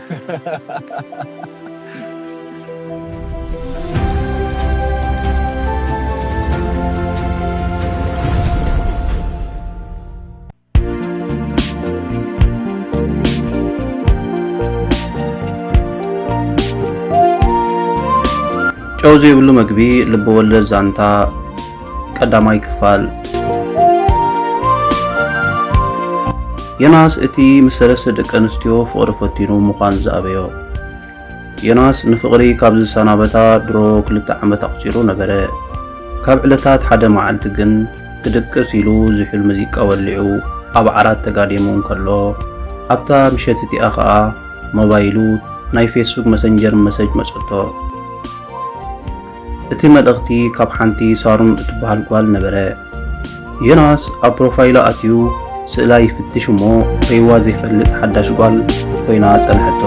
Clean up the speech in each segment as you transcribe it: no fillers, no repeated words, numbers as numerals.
ጨው ዘይብሉ መግቢ ልብ ወለድ ዛንታ ቀዳማይ ክፋል ዮናስ እቲ ምስ ሰለስተ ደቂ ኣንስትዮ ፍቕሪ ፈቲኑ ምዃን ዝኣበዮ ዮናስ ንፍቕሪ ካብ ዝሰናበታ ድሮ 2 ዓመት ኣቁፂሩ ነበረ። ካብ ዕለታት ሓደ መዓልቲ ግን ክድቅስ ኢሉ ዝሑል ሙዚቃ ወሊዑ ኣብ ዓራት ተጋዲሙ እንከሎ ኣብታ ምሸት እቲኣ ከዓ ሞባይሉ ናይ ፌስቡክ መሰንጀር መሰጅ መጸቶ። እቲ መልእኽቲ ካብ ሓንቲ ሳሩን እትበሃል ጓል ነበረ። ዮናስ ኣብ ፕሮፋይላ ኣትዩ ስእላ ይፍትሽ እሞ ሬዋ ዘይፈልጥ ሓዳሽ ጓል ኮይና ጸንሐቶ።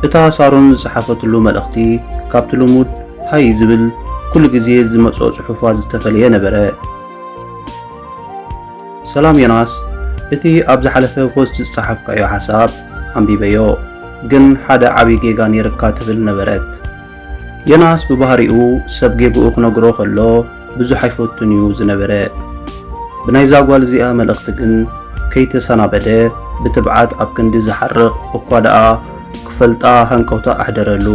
እታ ሳሩን ዝጸሓፈትሉ መልእኽቲ ካብቲ ልሙድ ሃይ ዝብል ኩሉ ግዜ ዝመጾ ጽሑፋት ዝተፈልየ ነበረ። ሰላም ዮናስ፣ እቲ ኣብ ዝሓለፈ ፖስት ዝጸሓፍካዮ ሓሳብ ኣንቢበዮ፣ ግን ሓደ ዓብይ ጌጋ ነይርካ ትብል ነበረት። ዮናስ ብባህሪኡ ሰብ ጌግኡ ክነግሮ ከሎ ብዙሕ ኣይፈቱን እዩ ዝነበረ። ብናይዛ ጓል እዚኣ መልእኽቲ ግን ከይተሰናበደ ብትብዓት ኣብ ክንዲ ዝሓርቕ እኳ ደኣ ክፈልጣ ሃንቀውታ ኣሕደረሉ።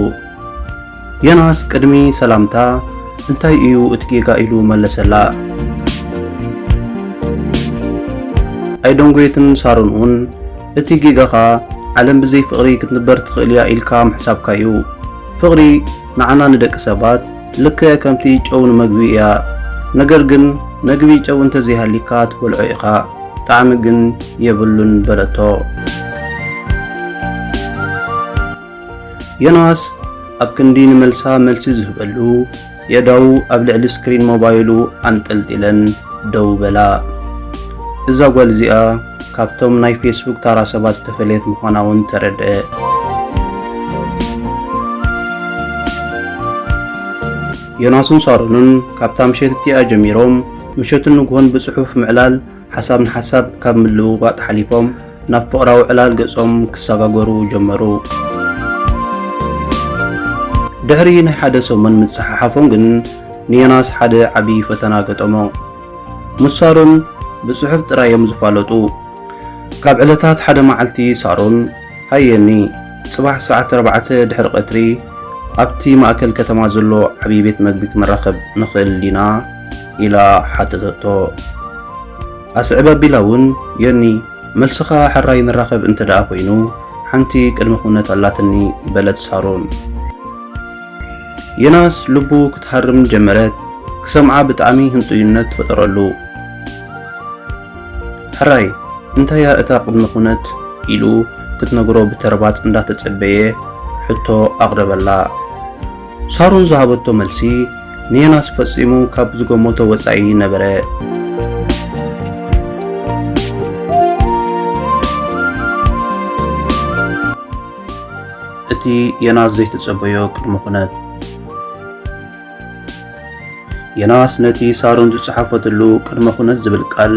ዮናስ ቅድሚ ሰላምታ እንታይ እዩ እቲ ጌጋ ኢሉ መለሰላ። ኣይደንጎየትን ሳሩን እውን እቲ ጌጋኻ ዓለም ብዘይ ፍቕሪ ክትንበር ትኽእል እያ ኢልካ ምሕሳብካ እዩ። ፍቕሪ ንዓና ንደቂ ሰባት ልክዕ ከምቲ ጨው ንመግቢ እያ። ነገር ግን መግቢ ጨው እንተዘይሃሊካ ትበልዖ ኢኻ፣ ጣዕሚ ግን የብሉን በለቶ። ዮናስ ኣብ ክንዲ ንመልሳ መልሲ ዝህበሉ የዳው ኣብ ልዕሊ ስክሪን ሞባይሉ አንጠልጢለን ደው በላ። እዛ ጓል እዚኣ ካብቶም ናይ ፌስቡክ ታራ ሰባት ዝተፈለየት ምዃና እውን ተረድአ። ዮናስን ሳሩንን ካብታ ምሸት እቲኣ ጀሚሮም ምሸትን ንግሆን ብጽሑፍ ምዕላል ሓሳብ ንሓሳብ ካብ ምልውዋጥ ሓሊፎም ናብ ፍቕራዊ ዕላል ገጾም ክሰጋገሩ ጀመሩ። ድሕሪ ናይ ሓደ ሰሙን ምጽሓሓፎም ግን ንዮናስ ሓደ ዓብይ ፈተና ገጠሞ። ምስ ሳሩን ብጽሑፍ ጥራዮም ዝፋለጡ። ካብ ዕለታት ሓደ መዓልቲ ሳሩን ሃየኒ ጽባሕ ሰዓት 4 ድሕሪ ቀትሪ ኣብቲ ማእከል ከተማ ዘሎ ዓብይ ቤት መግቢ ክንራኸብ ንኽእል ዲና ኢላ ሓተተቶ። ኣስዕባ ቢላ እውን የኒ መልስኻ ሕራይ ንራኸብ እንተደኣ ኮይኑ ሓንቲ ቅድመ ኩነት ኣላትኒ በለት ሳሩን። ዮናስ ልቡ ክትሃርም ጀመረት። ክሰምዓ ብጣዕሚ ህንጡይነት ተፈጠረሉ። ሕራይ እንታይ እታ ቅድመ ኩነት ኢሉ ክትነግሮ ብተርባጽ እንዳተጸበየ ሕቶ ኣቕረበላ። ሳሩን ዝሃበቶ መልሲ ንዮናስ ፈጺሙ ካብ ዝገመቶ ወጻኢ ነበረ። እቲ ዮናስ ዘይተጸበዮ ቅድመ ኩነት። ዮናስ ነቲ ሳሩን ዝጸሓፈትሉ ቅድመ ኩነት ዝብል ቃል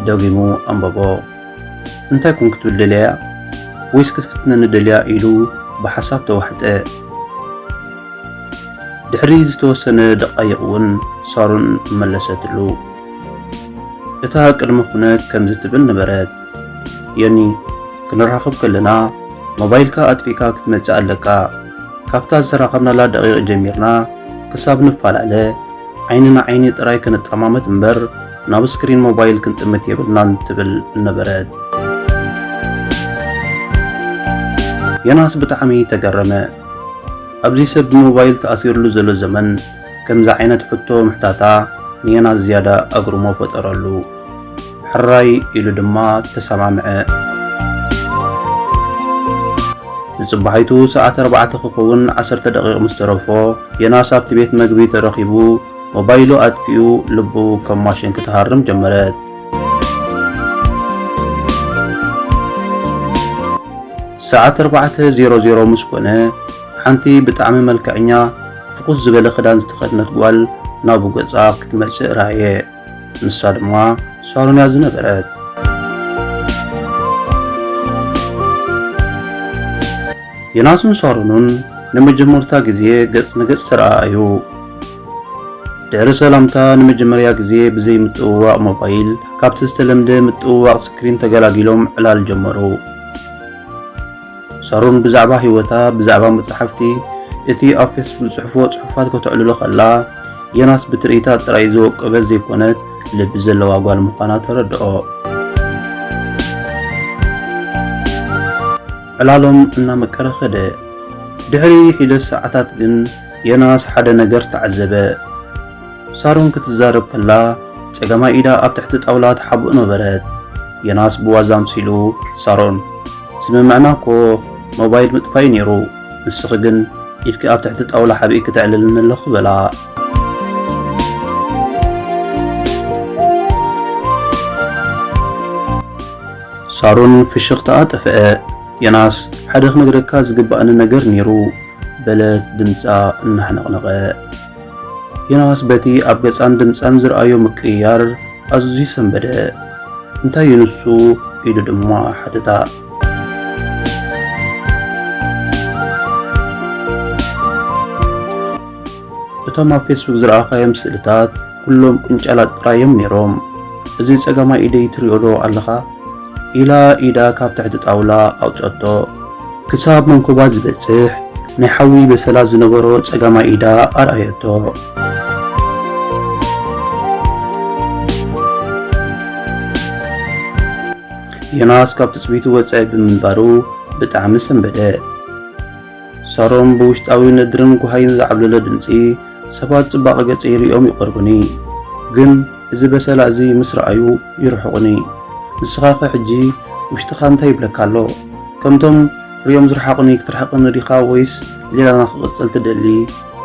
ደጊሙ ኣንበቦ። እንታይ ኮን ክትብል ደልያ ወይስ ክትፍትነኒ ደልያ ኢሉ ብሓሳብ ተዋሕጠ። ድሕሪ ዝተወሰነ ደቃይቕ እውን ሳሩን መለሰትሉ። እታ ቅድመ ኩነት ከምዚ ትብል ነበረት። የኒ ክንራኸብ ከለና ሞባይልካ ኣጥፊካ ክትመጽእ ኣለካ። ካብታ ዝተራኸብናላ ደቂቕ ጀሚርና ክሳብ ንፈላለ ዓይንና ዓይኒ ጥራይ ክንጠማመት እምበር ናብ ስክሪን ሞባይል ክንጥምት የብልናን ትብል ነበረት። ዮናስ ብጣዕሚ ተገረመ። ኣብዚ ሰብ ብሞባይል ተኣሲሩሉ ዘሎ ዘመን ከምዚ ዓይነት ሕቶ ምሕታታ ንዮናስ ዝያዳ ኣግርሞ ፈጠረሉ። ሕራይ ኢሉ ድማ ተሰማምዐ። ንጽባሒቱ ሰዓት 4 ክኸውን 10 ደቂቕ ምስ ተረፎ ዮናስ ኣብቲ ቤት መግቢ ተረኺቡ ሞባይሉ ኣጥፊኡ ልቡ ከም ማሽን ክትሃርም ጀመረት። ሰዓት 4:00 ምስ ኮነ ሓንቲ ብጣዕሚ መልክዐኛ ፍኹስ ዝበለ ክዳን ዝተኸድነት ጓል ናብ ገጻ ክትመጽእ ራእየ። ንሳ ድማ ሳሩን ዝነበረት። ዮናስን ሳሮንን ንመጀመርታ ግዜ ገጽ ንገጽ ተረኣዩ። ድሕሪ ሰላምታ ንመጀመርያ ግዜ ብዘይ ምጥውዋቕ ሞባይል ካብቲ ዝተለምደ ምጥውዋቕ ስክሪን ተገላጊሎም ዕላል ጀመሩ። ሳሮን ብዛዕባ ህይወታ ብዛዕባ መጽሓፍቲ እቲ ኣብ ፌስቡክ ጽሑፎ ጽሑፋት ከተዕልሎ ከላ ዮናስ ብትርኢታት ጥራይ ዝወቀበት ዘይኮነት ልቢ ዘለዋ ጓል ምዃና ተረድኦ። ዕላሎም እናመቀረ ኸደ። ድሕሪ ሒደት ሰዓታት ግን ዮናስ ሓደ ነገር ተዓዘበ። ሳሮን ክትዛረብ ከላ ጸገማይ ኢዳ ኣብ ትሕቲ ጣውላ ተሓብኡ ነበረት። ዮናስ ብዋዛ ምሲሉ ሳሮን ስምምዕና እኮ ሞባይል ምጥፋይ ነይሩ፣ ንስኺ ግን ኢድኪ ኣብ ትሕቲ ጣውላ ሓቢእ ክትዕልልን ኣለኹ በላ። ሳሮን ፍሽኽታ ጠፍአ። ዮናስ ሓደ ክነግረካ ዝግባእኒ ነገር ነይሩ በለት ድምፃ እናሕነቕነቐ። ዮናስ በቲ ኣብ ገጻን ድምፃን ዝረኣዮ ምቅያር ኣዝዩ ሰንበደ። እንታይ ይንሱ ኢሉ ድማ ሓተታ። እቶም ኣብ ፌስቡክ ዝረኣኻዮም ስእልታት ኩሎም ቁንጫላት ጥራዮም ነይሮም። እዚ ጸጋማይ ኢደይ ትሪኦ ዶ ኣለኻ ኢላ ኢዳ ካብ ትሕቲ ጣውላ ኣውፀቶ። ክሳብ መንኮባ ዝበጽሕ ናይ ሓዊ በሰላ ዝነበሮ ጸጋማይ ኢዳ ኣርኣየቶ። ዮናስ ካብ ትጽቢቱ ወጻኢ ብምንባሩ ብጣዕሚ ሰንበደ። ሳሮን ብውሽጣዊ ነድርን ጉሃይን ዝዓብለለ ድምፂ ሰባት ጽባቐ ገጽ ይሪኦም ይቐርቡኒ፣ ግን እዚ በሰላ እዚ ምስ ረኣዩ ይርሕቑኒ። ንስኻ ኸ ሕጂ ውሽጥኻ እንታይ ይብለካ ኣሎ? ከምቶም ርዮም ዝረሓቑኒ ክትርሕቕኒ ዲኻ ወይስ ሌላና ክቕጽል ትደሊ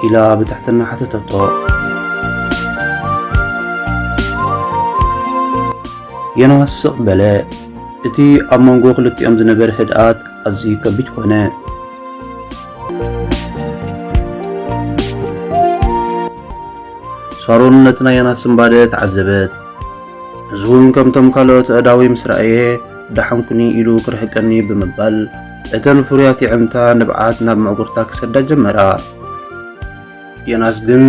ኢላ ብታሕትና ሓተተቶ። ዮናስ ስቕ በለ። እቲ ኣብ መንጎ ክልቲኦም ዝነበረ ህድኣት ኣዝዩ ከቢድ ኮነ። ሳሮን ነቲ ናይ ዮናስ ስምባደ ተዓዘበት። እዚ እውን ከምቶም ካልኦት ኣእዳዊ ምስ ረኣየ ዳሓንኩኒ ኢሉ ክርሕቀኒ ብምባል እተን ፍሩያት ይዕምታ ንብዓት ናብ መዕጉርታ ክሰዳ ጀመራ። ዮናስ ግን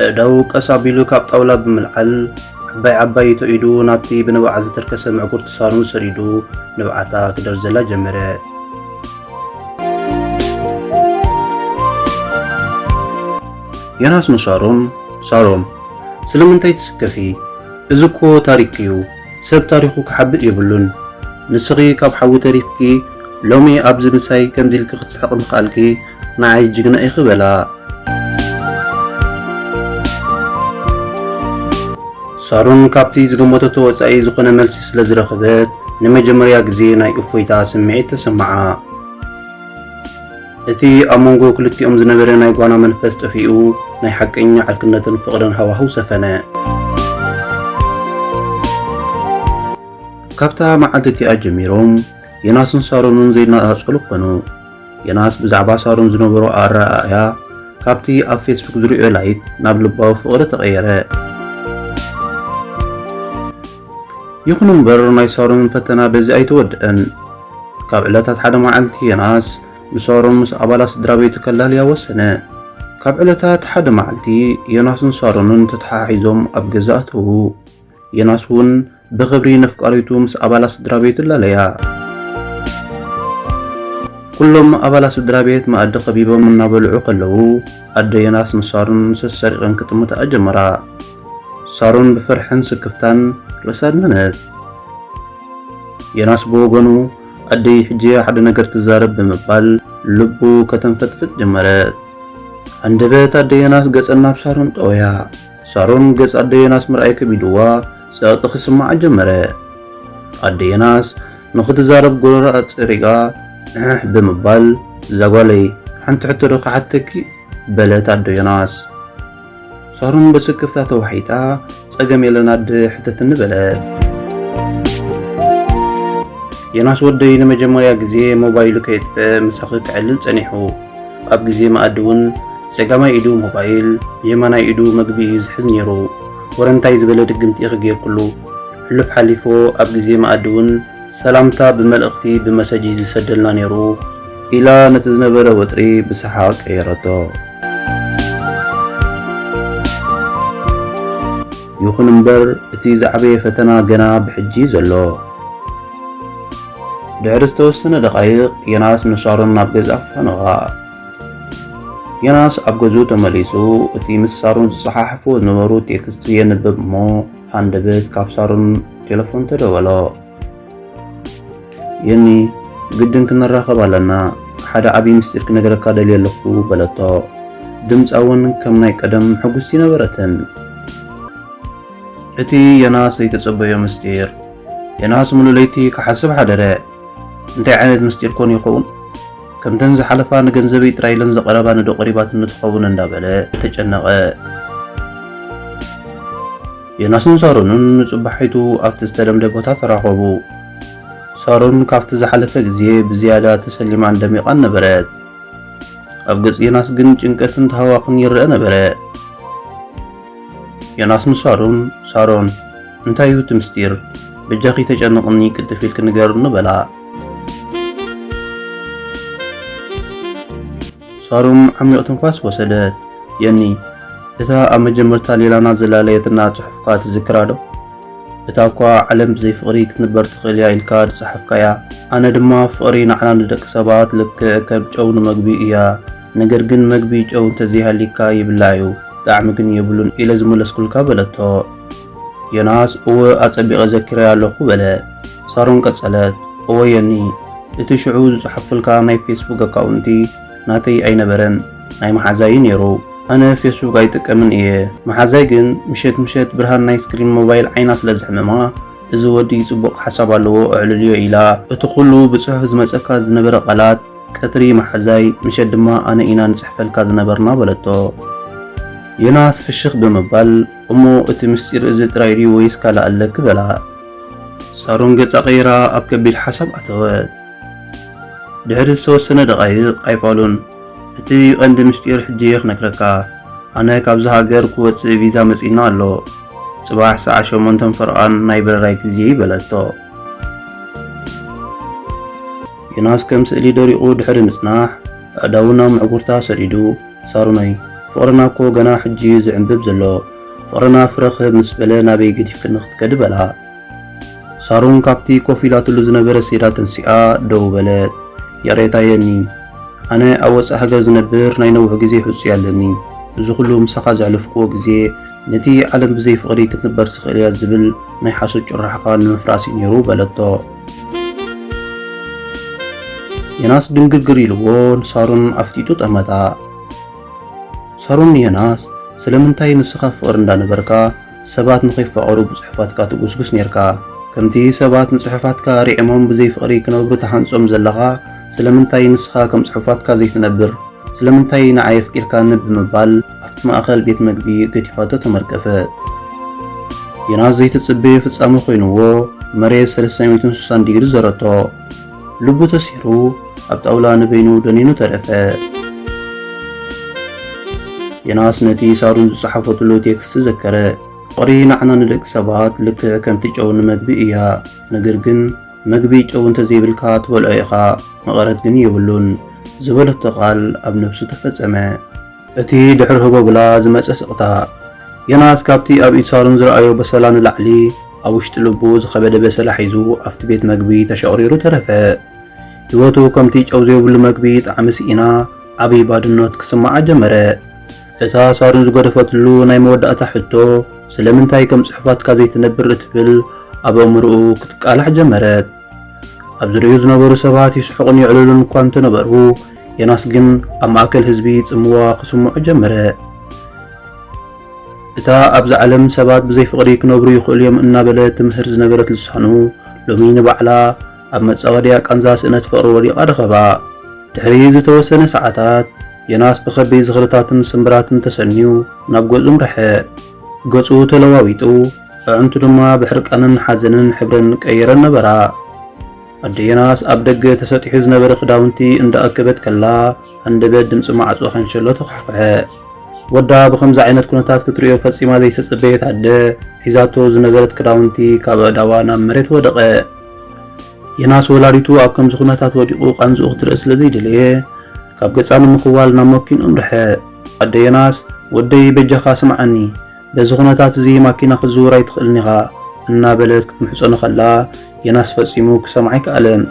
ኣእዳው ቀስ ኣቢሉ ካብ ጣውላ ብምልዓል ዓባይ ተኢዱ ናብቲ ብንብዓት ዝተርከሰ መዕጉርቲ ሳሮን ሰሪዱ ንብዓታ ክደርዘላ ጀመረ። ዮናስ ንሳሮን ሳሮን ስለምንታይ ትስከፊ? እዚ እኮ ታሪክ እዩ፣ ሰብ ታሪኹ ክሓብእ የብሉን። ንስኺ ካብ ሓዊ ተሪፍኪ ሎሚ ኣብዚ ምሳይ ከምዚ ኢልኪ ክትስሕቕ ምኽኣልኪ ንዓይ ጅግና ኢኺ በላ። ሳሮን ካብቲ ዝገመተቶ ወጻኢ ዝኾነ መልሲ ስለ ዝረኸበት ንመጀመርያ ግዜ ናይ እፎይታ ስምዒት ተሰምዓ። እቲ ኣብ መንጎ ክልቲኦም ዝነበረ ናይ ጓና መንፈስ ጠፊኡ ናይ ሓቀኛ ዓርክነትን ፍቕርን ሃዋህው ሰፈነ። ካብታ መዓልቲ እቲኣ ጀሚሮም ዮናስን ሳሮንን ዘይነፃፀሉ ኮኑ። ዮናስ ብዛዕባ ሳሮን ዝነበሮ ኣረኣእያ ካብቲ ኣብ ፌስቡክ ዝሪኦ ላይክ ናብ ልባዊ ፍቕሪ ተቐየረ። ይኹን እምበር ናይ ሳሮን ፈተና በዚ ኣይተወድአን። ካብ ዕለታት ሓደ መዓልቲ ዮናስ ንሳሮን ምስ ኣባላት ስድራ ቤቱ ከላልያ ወሰነ። ካብ ዕለታት ሓደ መዓልቲ ዮናስን ሳሮንን ተተሓሒዞም ኣብ ገዛ ኣተዉ። ዮናስ እውን ብኽብሪ ነፍቃሪቱ ምስ ኣባላት ስድራ ቤቱ ላለያ። ኩሎም ኣባላት ስድራ ቤት መኣዲ ከቢቦም እናበልዑ ከለዉ ኣደ ዮናስ ምስ ሳሮን ሰሰሪቐን ክጥምታ ጀመራ። ሳሮን ብፍርሕን ስክፍታን ርእሳ ድመነት። ዮናስ ብወገኑ ኣደይ ሕጂ ሓደ ነገር ትዛረብ ብምባል ልቡ ከተንፈትፍት ጀመረት። አንደበት ኣደ ዮናስ ገጸ ናብ ሳሮን ጠወያ። ሳሮን ገጽ ኣደ ዮናስ ምርኣይ ከቢድዋ ጸቕጢ ክስማዕ ጀመረ። ኣደ ዮናስ ንኽትዛረብ ጎረራ ኣጽሪቃ ብምባል ዛጓለይ ሓንቲ ሕቶ ዶ ክሓተኪ በለት ኣደ ዮናስ። ሳሮን በስክፍታ ተዋሒጣ ጸገም የለን ኣደ ሕተትኒ በለት። ዮናስ ወደይ ንመጀመርያ ግዜ ሞባይሉ ከይጥፍአ ምሳኺ ክዕልል ጸኒሑ። ኣብ ግዜ መኣዲ እውን ጸጋማይ ኢዱ ሞባይል የማናይ ኢዱ መግቢ እዩ ዝሕዝ ነይሩ። ወረንታይ ዝበለ ድግምቲ ክገይር ኩሉ ሕሉፍ ሓሊፎ ኣብ ግዜ መኣዲ እውን ሰላምታ ብመልእኽቲ ብመሰጂ ዝሰደልና ነይሩ። ኢላ ነቲ ዝነበረ ወጥሪ ብሰሓቅ ቀየረቶ። ይኹን እምበር እቲ ዝዓበየ ፈተና ገና ብሕጂ ዘሎ። ድሕሪ ዝተወሰነ ደቓይቕ ዮናስ ምሳሮን ናብ ገዛ ኣፋነቓ። ዮናስ ኣብ ገዝኡ ተመሊሱ እቲ ምስ ሳሮን ዝፀሓሕፎ ዝነበሩ ቴክስቲ የንብብ እሞ ሃንደበት ካብ ሳሮን ቴሌፎን ተደወሎ። የኒ ግድን ክንራኸብ ኣለና፣ ሓደ ዓብዪ ምስጢር ክነግረካ ደልየ ኣለኹ በለቶ። ድምፃ እውን ከም ናይ ቀደም ሕጉስቲ ነበረትን። እቲ ዮናስ ዘይተፀበዮ ምስጢር ዮናስ ሙሉ ለይቲ ክሓስብ ሓደረ። እንታይ ዓይነት ምስጢር ኮን ይኸውን? ከምተን ዝሓለፋ ንገንዘበይ ጥራይለን ዘቐረባ ንዶ ቀሪባት እንትኸውን እንዳበለ ተጨነቐ። ዮናስን ሳሮንን ንፅባሒቱ ኣብቲ ዝተለምደ ቦታ ተራኸቡ። ሳሮን ካብቲ ዝሓለፈ ግዜ ብዝያዳ ተሰሊማ እንደሚቓን ነበረት። ኣብ ገጽ ዮናስ ግን ጭንቀትን ተሃዋኽን ይርአ ነበረ። ዮናስ ንሳሮን ሳሮን እንታይ እዩ እቲ ምስጢር? ብጃኺ ተጨንቕኒ ቅልጥፍ ኢልክ ንገሩኒ በላ። ሳሮን ዓሚቕ ትንፋስ ወሰደት። የኒ እታ ኣብ መጀመርታ ሌላና ዘላለየትና ጽሑፍካ ትዝክራ ዶ? እታ እኳ ዓለም ብዘይ ፍቕሪ ክትንበር ትኽእል እያ ኢልካ ዝፀሓፍካያ። ኣነ ድማ ፍቕሪ ንዓና ንደቂ ሰባት ልክዕ ከም ጨው ንመግቢ እያ፣ ነገር ግን መግቢ ጨው እንተዘይሃሊካ ይብላዕ እዩ፣ ጣዕሚ ግን የብሉን ኢለ ዝመለስኩልካ በለቶ። ዮናስ እወ ኣጸቢቐ ዘኪረያ ኣለኹ በለ። ሳሮን ቀጸለት እወ የኒ እቲ ሽዑ ዝፅሓፍልካ ናይ ፌስቡክ ኣካውንቲ ናተይ ኣይነበረን፣ ናይ መሓዛይ ነይሩ። ኣነ ፌስቡክ ኣይጥቀምን እየ። መሓዛይ ግን ምሸት ምሸት ብርሃን ናይ ስክሪን ሞባይል ዓይና ስለ ዝሕመማ እዚ ወዲ ጽቡቕ ሓሳብ ኣለዎ እዕልልዮ ኢላ እቲ ኩሉ ብጽሑፍ ዝመፀካ ዝነበረ ቃላት ቀትሪ መሓዛይ ምሸት ድማ ኣነ ኢና ንጽሕፈልካ ዝነበርና በለቶ። ዮናስ ፍሽኽ ብምባል እሞ እቲ ምስጢር እዚ ጥራይ ድዩ ወይስ ካልእ ኣለክ በላ። ሳሮን ገጻ ቀይራ ኣብ ከቢድ ሓሳብ ኣተወት። ድሕሪ ዝተወሰነ ደቓይቕ ኣይፋሉን እቲ ቀንዲ ምስጢር ሕጂ ክነግረካ፣ ኣነ ካብዚ ሃገር ክወፅእ ቪዛ መፂና ኣሎ፣ ጽባሕ ሰዓት 8 ፈርቓን ናይ በረራይ ግዜ በለቶ። ዮናስ ከም ስእሊ ደሪቑ ድሕሪ ምጽናሕ ኣእዳውና ምዕጉርታ ሰዲዱ ሳሮነይ ፍቕርና እኮ ገና ሕጂ ዝዕንብብ ዘሎ፣ ፍቕርና ፍረኽብ ምስ በለ ናበይ ገዲፍ ክንኽትከድ በላ። ሳሮን ካብቲ ኮፍ ኢላትሉ ዝነበረ ሴዳ ተንሲኣ ደው በለት። የሬታየኒ ኣነ ኣብ ወፃኢ ሃገር ዝነብር ናይ ነዊሕ ግዜ ሕፁይ ኣለኒ። እዚ ኩሉ ምሳኻ ዘሕልፍክዎ ግዜ ነቲ ዓለም ብዘይ ፍቕሪ ክትንበር ትኽእል እያ ዝብል ናይ ሓሶት ጭራሕኻ ንምፍራስ እዩ ነይሩ በለቶ። ዮናስ ድንግርግር ኢልዎ ንሳሮን ኣፍጢጡ ጠመታ። ሳሮን ዮናስ ስለምንታይ ንስኻ ፍቕሪ እንዳነበርካ ሰባት ንኸይፋቐሩ ብጽሑፋትካ ትጉስጉስ ነርካ? ከምቲ ሰባት ንጽሑፋትካ ሪዕሞም ብዘይ ፍቕሪ ክነብሩ ተሃንጾም ዘለኻ ስለምንታይ ንስኻ ከም ጽሑፋትካ ዘይትነብር? ስለምንታይ ንዓይ ኣፍቂርካ ብምባል ኣብቲ ማእኸል ቤት መግቢ ገዲፋቶ ተመርቀፈት። ዮናስ ዘይተጽበየ ፍጻመ ኮይኑዎ መሬት 360 ዲግሪ ዘረቶ። ልቡ ተሲሩ ኣብ ጣውላ ንበይኑ ደኒኑ ተረፈ። ዮናስ ነቲ ሳሮን ዝፀሓፈትሉ ቴክስት ዘከረ። ፍቕሪ ንዓና ንደቂ ሰባት ልክዕ ከምቲ ጨው ንመግቢ እያ፣ ነገር ግን መግቢ ጨው እንተዘይብልካ ትበልዖ ኢኻ፣ መቐረት ግን የብሉን ዝበለቶ ቃል ኣብ ነብሱ ተፈጸመ። እቲ ድሕሪ ህቦብላ ዝመፀ ስቕታ ዮናስ ካብቲ ኣብ ኢድ ሳሮን ዝረኣዮ በሰላ ንላዕሊ ኣብ ውሽጢ ልቡ ዝኸበደ በሰላ ሒዙ ኣብቲ ቤት መግቢ ተሸቕሪሩ ተረፈ። ህይወቱ ከምቲ ጨው ዘይብሉ መግቢ ጣዕሚ ስኢና ዓብዪ ባድኖት ክስማዓ ጀመረ። እታ ሳሮን ዝገደፈትሉ ናይ መወዳእታ ሕቶ ስለምንታይ ከም ጽሑፋትካ ዘይትነብር እትብል ኣብ ኣእምሮኡ ክትቃላሕ ጀመረት። ኣብ ዙርያኡ ዝነበሩ ሰባት ይስሕቑን ይዕልሉን እኳ እንተነበሩ ዮናስ ግን ኣብ ማእከል ህዝቢ ጽምዋ ክስምዑ ጀመረ። እታ ኣብዚ ዓለም ሰባት ብዘይ ፍቕሪ ክነብሩ ይኽእሉ እዮም እናበለ ትምህር ዝነበረት ልሳኑ ሎሚ ንባዕላ ኣብ መጻወድያ ቃንዛ ስእነት ፍቕሪ ወዲቓ ረኸባ። ድሕሪ ዝተወሰነ ሰዓታት ዮናስ ብኸቢድ ዝኽርታትን ስምብራትን ተሰኒዩ ናብ ገጹ ምርሐ። ገጹ ተለዋዊጡ ኣዕንቱ ድማ ብሕርቃንን ሓዘንን ሕብረን ቀይረን ነበራ። ኣደ ዮናስ ኣብ ደገ ተሰጢሑ ዝነበረ ክዳውንቲ እንዳኣከበት ከላ ኣንደበት ድምፂ ማዕጾ ከንሸሎ ተኻሕፈሐ። ወዳ ብከምዚ ዓይነት ኩነታት ክትሪኦ ፈጺማ ዘይተጸበየት ኣደ ሒዛቶ ዝነበረት ክዳውንቲ ካብ ኣእዳዋ ናብ መሬት ወደቐ። የናስ ወላዲቱ ኣብ ከምዚ ኩነታት ወዲቁ ቃንዝኡ ክትርኢ ስለ ዘይደለየ ካብ ገጻ ንምኽዋል ናብ መኪኑ እምርሐ። ኣደ የናስ ወደይ በጀኻ ስምዓኒ፣ በዚ ኩነታት እዚ ማኪና ክዝውር ኣይትኽእልኒ ኢኻ እናበለት ክትምሕፀኑ ከላ የናስ ፈጺሙ ክሰምዓ ኣይከኣለን።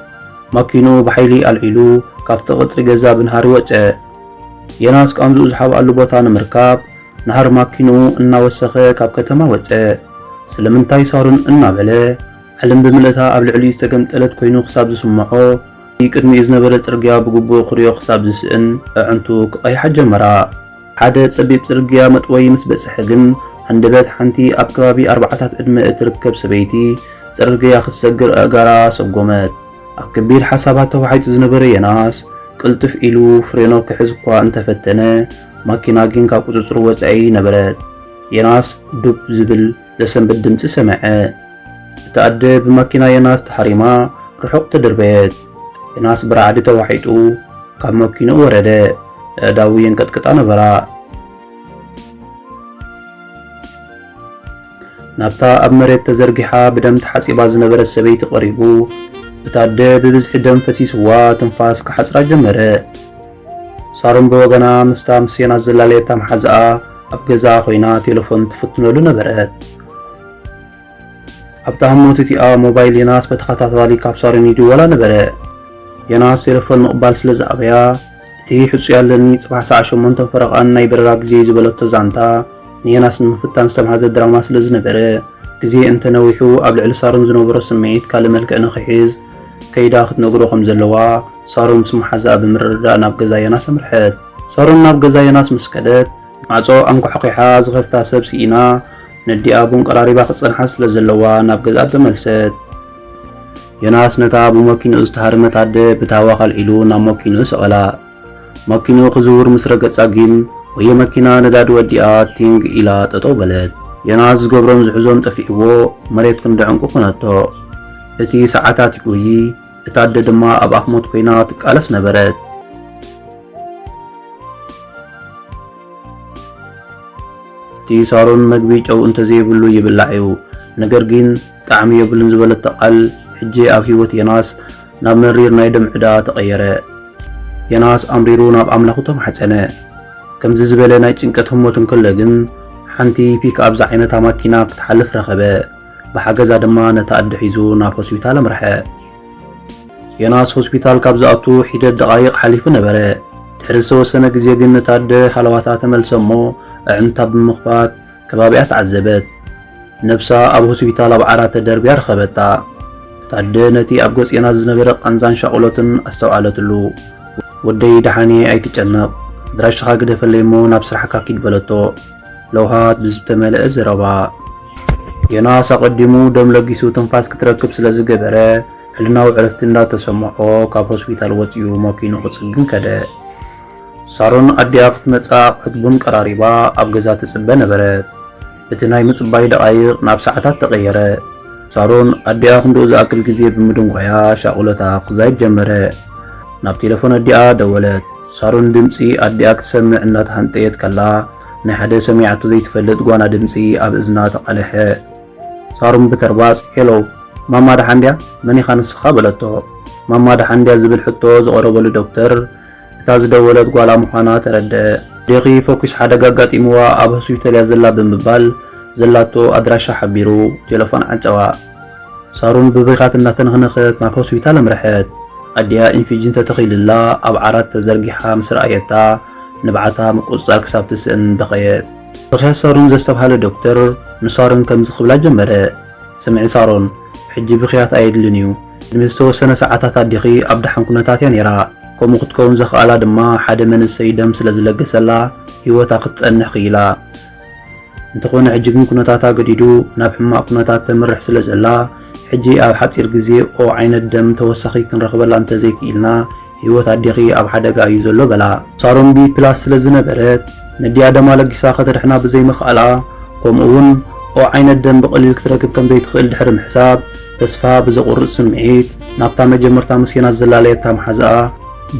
ማኪኑ ብሓይሊ ኣልዒሉ ካብቲ ቅፅሪ ገዛ ብንሃሪ ወፀ። የናስ ቃንዝኡ ዝሓብኣሉ ቦታ ንምርካብ ናሃር ማኪኑ እናወሰኸ ካብ ከተማ ወፀ። ስለምንታይ ሳሩን እናበለ ዓለም ብምልእታ ኣብ ልዕሊኡ ዝተገምጠለት ኮይኑ ክሳብ ዝስምዖ ቅድሚኡ ዝነበረ ጽርግያ ብግቡእ ክሪኦ ክሳብ ዝስእን ኣዕንቱ ክቐይሓ ጀመራ። ሓደ ጸቢብ ጽርግያ መጥወይ ምስ በጽሐ ግን ሃንደበት ሓንቲ ኣብ ከባቢ 4 ዕድመ እትርከብ ሰበይቲ ጽርግያ ክትሰግር ኣእጋራ ሰጎመት። ኣብ ከቢድ ሓሳባት ተዋሒጡ ዝነበረ የናስ ቅልጥፍ ኢሉ ፍሬኖ ክሕዝ እኳ እንተፈተነ ማኪና ግን ካብ ቁፅፅሩ ወፃኢ ነበረት። የናስ ዱብ ዝብል ዘሰንብት ድምፂ ሰምዐ። እታ ኣደ ብማኪና የናስ ተሓሪማ ርሑቕ ተደርበየት። የናስ ብራዕዲ ተዋሒጡ ካብ መኪንኡ ወረደ። ኣእዳው የንቀጥቅጣ ነበራ። ናብታ ኣብ መሬት ተዘርጊሓ ብደም ተሓፂባ ዝነበረት ሰበይቲ ቀሪቡ እታ ኣደ ብብዝሒ ደም ፈሲስዋ ትንፋስ ክሓፅራ ጀመረ። ሳሩን ብወገና ምስታ ምስ የናስ ዘላለየታ መሓዝኣ ኣብ ገዛ ኮይና ቴሌፎን ትፍትነሉ ነበረት። ኣብታ ህሞት እቲኣ ሞባይል የናስ በተኸታታሊ ካብ ሳሩን ይድወላ ነበረ። የናስ ቴሌፎን ምቕባል ስለ ዝኣበያ እቲ ሕፁ ያለኒ ጽባሕ ሰዓት 8 ፈረቓን ናይ በረራ ግዜ ዝበለቶ ዛንታ ንየናስ ንምፍታን ዝተምሃዘ ድራማ ስለ ዝነበረ ግዜ እንተነዊሑ ኣብ ልዕሊ ሳሩን ዝነበሮ ስምዒት ካልእ መልክዕ ንኽሒዝ ከይዳ ክትነግሮ ከም ዘለዋ ሳሩን ምስ መሓዝኣ ብምርድዳእ ናብ ገዛ የናስ ኣምርሐት። ሳሩን ናብ ገዛ የናስ ምስ ከደት ማዕጾ ኣንኳሕኲሓ ዝኸፍታ ሰብ ሲኢና ነዲኣ ቡን ቀራሪባ ክጸንሓ ስለ ዘለዋ ናብ ገዛ ተመልሰት። የናስ ነታ ብመኪንኡ ዝተሃርመት ኣደ ብታዋ ኸልዒሉ ናብ መኪንኡ ሰቐላ። መኪንኡ ክዝውር ምስ ረገጻ ጊም ወየ መኪና ነዳዲ ወዲኣ ቲንግ ኢላ ጠጠው በለት። የናስ ዝገብሮም ዝሕዞም ጠፊእዎ መሬት ክንደዕንቁ ኾነቶ። እቲ ሰዓታት ይጎይ፣ እታ ኣደ ድማ ኣብ ኣኽሞት ኮይና ትቃለስ ነበረት። እቲ ሳሩን መግቢ ጨው እንተዘይብሉ ይብላዕ እዩ፣ ነገር ግን ጣዕሚ የብልን ዝበለቶ ቃል ሕጂ ኣብ ህይወት የናስ ናብ መሪር ናይ ደም ዕዳ ተቐየረ። የናስ ኣምሪሩ ናብ ኣምላኹ ተማሕፀነ። ከምዚ ዝበለ ናይ ጭንቀት ህሞት እንከሎ ግን ሓንቲ ፒክኣፕ ዝዓይነታ ማኪና ክትሓልፍ ረኸበ። ብሓገዛ ድማ ነታ ኣደ ሒዙ ናብ ሆስፒታል ኣምርሐ። የናስ ሆስፒታል ካብ ዝኣቱ ሒደት ደቓይቕ ሓሊፉ ነበረ። ድሕሪ ዝተወሰነ ግዜ ግን ነታ ኣደ ሓለዋታ ተመልሰ እሞ ኣዕንታ ብምኽፋት ከባቢኣ ተዓዘበት። ነብሳ ኣብ ሆስፒታል ኣብ ዓራት ተደርብያ ረኸበታ። እታ ኣደ ነቲ ኣብ ገጽ የናስ ዝነበረ ቃንዛን ሻቑሎትን ኣስተውዓለትሉ። ወደይ ደሓኒ ኣይትጨነቕ፣ ኣድራሽኻ ግደፈለይ እሞ ናብ ስራሕካ ኪድ በለቶ ለውሃት ብዝተመልአ ዘረባ። የናስ ኣቐዲሙ ደም ለጊሱ ትንፋስ ክትረክብ ስለ ዝገበረ ሕልናዊ ዕረፍቲ እንዳተሰምዖ ካብ ሆስፒታል ወፂኡ መኪኑ ክጽግን ከደ። ሳሩን ኣዲኣ ክትመጻ ኣቑሑት ቡን ቀራሪባ ኣብ ገዛ ትጽበ ነበረት። እቲ ናይ ምጽባይ ደቓይቕ ናብ ሰዓታት ተቐየረ። ሳሩን ኣዲኣ ክንድኡ ዝኣክል ግዜ ብምድንጓያ ሻቑሎታ ክዛይድ ጀመረ። ናብ ቴሌፎን ኣዲኣ ደወለት። ሳሩን ድምፂ ኣዲኣ ክትሰምዕ እናተሃንጠየት ከላ ናይ ሓደ ሰሚዓቱ ዘይትፈልጥ ጓና ድምፂ ኣብ እዝና ተቐልሐ። ሳሩን ብተርባጽ ሄሎ ማማ ደሓንድያ መን ኢኻ ንስኻ በለቶ። ማማ ደሓንድያ ዝብል ሕቶ ዝቐረበሉ ዶክተር እታ ዝደወለት ጓላ ምዃና ተረድአ። ደኺ ፎኩስ ሓደጋ ኣጋጢምዋ ኣብ ሆስፒታል እያ ዘላ ብምባል ዘላቶ ኣድራሻ ሓቢሩ ቴሌፎን ዓንፀዋ። ሳሩን ብብኻት እናተነኽነኸት ናብ ሆስፒታል ኣምርሐት። ኣዲኣ ኢንፊጅን ተተኺልላ ኣብ ዓራት ተዘርጊሓ ምስ ረኣየታ ንባዓታ ምቁፅጻር ክሳብ ትስእን በኸየት። ብኽያት ሳሩን ዘስተብሃለ ዶክተር ንሳሩን ከምዚ ክብላ ጀመረ። ስምዒ ሳሩን ሕጂ ብኽያት ኣየድልን እዩ። ንዝተወሰነ ሰዓታት ኣዲኺ ኣብ ደሓን ኩነታት እያ ነይራ። ከምኡ ክትከውን ዘኽኣላ ድማ ሓደ መንእሰይ ደም ስለ ዝለገሰላ ህይወታ ክትጸንሕ ክኢላ። እንተኾነ ሕጂ ግን ኩነታታ ገዲዱ ናብ ሕማቕ ኩነታት ተምርሕ ስለ ዘላ ሕጂ ኣብ ሓፂር ግዜ ኦ ዓይነት ደም ተወሳኺ ክንረኽበላ እንተዘይክኢልና ህይወት ኣዲኺ ኣብ ሓደጋ እዩ ዘሎ በላ። ሳሩን ቢ ፕላስ ስለ ዝነበረት ነዲኣ ደማ ለጊሳ ከተድሕና ብዘይምኽኣላ ከምኡ እውን ኦ ዓይነት ደም ብቐሊል ክትረክብ ከም ዘይትኽእል ድሕሪ ምሕሳብ ተስፋ ብዘቑርፅ ስምዒት ናብታ መጀመርታ ምስ የናስ ዘላለየታ መሓዝኣ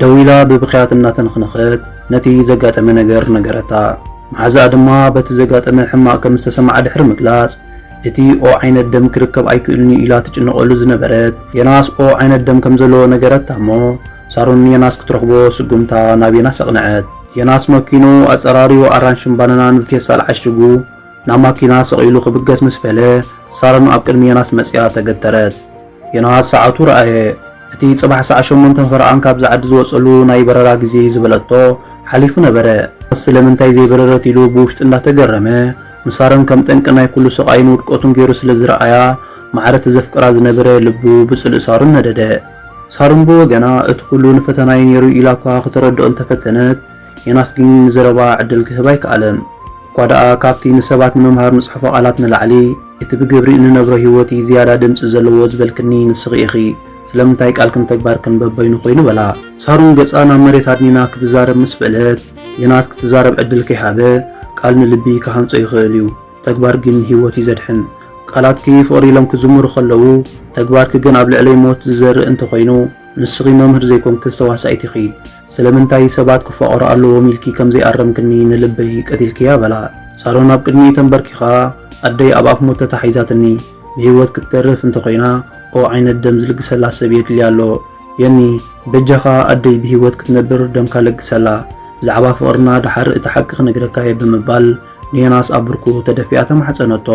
ደው ኢላ ብብኽያት እናተንኽነኸት ነቲ ዘጋጠመ ነገር ነገረታ። መሓዝኣ ድማ በቲ ዘጋጠመ ሕማቕ ከም ዝተሰምዓ ድሕሪ ምግላጽ እቲ ኦ ዓይነት ደም ክርከብ ኣይክእልኒ ኢላ ትጭነቐሉ ዝነበረት የናስ ኦ ዓይነት ደም ከም ዘለዎ ነገረት ታሞ ሳሮን የናስ ክትረኽቦ ስጉምታ ናብ የናስ ኣቕንዐት። የናስ መኪኑ ኣፀራሪዩ ኣራንሽን ባናናን ብፌስታል ዓሽጉ ናብ ማኪና ሰቒሉ ክብገስ ምስ በለ ሳሮን ኣብ ቅድሚ የናስ መፅያ ተገተረት። የናስ ሰዓቱ ረኣየ። እቲ ጽባሕ ሰዓ 8 ፍርኣን ካብ ዝዓዲ ዝወፀሉ ናይ በረራ ግዜ ዝበለቶ ሓሊፉ ነበረ። ስለምንታይ ዘይበረረት ኢሉ ብውሽጢ እንዳተገረመ ምሳሮን ከም ጠንቂ ናይ ኩሉ ስቃይን ውድቀቱን ገይሩ ስለ ዝረኣያ ማዕረ ተዘፍቅራ ዝነበረ ልቡ ብፅልእ ሳሮን ነደደ። ሳሮን ብወገና እቲ ኩሉ ንፈተናይ ነይሩ ኢላ እኳ ክትረድኦ እንተፈተነት የናስ ግን ንዘረባ ዕድል ክህብ ኣይከኣለን። እኳ ደኣ ካብቲ ንሰባት ንምምሃር ንፅሕፎ ቃላት ንላዕሊ እቲ ብግብሪ እንነብሮ ሂወቲ ዝያዳ ድምፂ ዘለዎ ዝበልክኒ ንስኺ ኢኺ ስለምንታይ ቃልክን ተግባርክን በበይኑ ኮይኑ በላ። ሳሮን ገፃ ናብ መሬት ኣድኒና ክትዛረብ ምስ በለት የናስ ክትዛረብ ዕድል ከይሃበ ቃል ንልቢ ክሃንፆ ይኽእል እዩ፣ ተግባር ግን ሂወት ዘድሕን። ቃላትኪ ፍቅሪ ኢሎም ክዝምሩ ከለዉ ተግባርኪ ግን ኣብ ልዕለይ ሞት ዝዘርእ እንተኮይኑ ንስኺ መምህር ዘይኮንክ ዝተዋሳኢት ኢኺ ስለምንታይ ሰባት ክፈቅሩ ኣለዎም ኢልኪ ከምዘይኣረምክኒ ንልበይ ቀቲልክያ በላ። ሳሮን ኣብ ቅድሚ ተንበርኪኻ ኣደይ ኣብ ኣፍ ሞት ተታሒዛትኒ ብሂወት ክትተርፍ እንተኮይና ኦ ዓይነት ደም ዝልግሰላ ሰብ የድልያ ኣሎ የኒ በጃኻ ኣደይ ብሂወት ክትነብር ደምካ ለግሰላ ብዛዕባ ፍቅርና ድሓር እቲ ሓቂ ክነግረካየ ብምባል ንየናስ ኣብ ብርኩ ተደፊኣ ተማሕፀነቶ።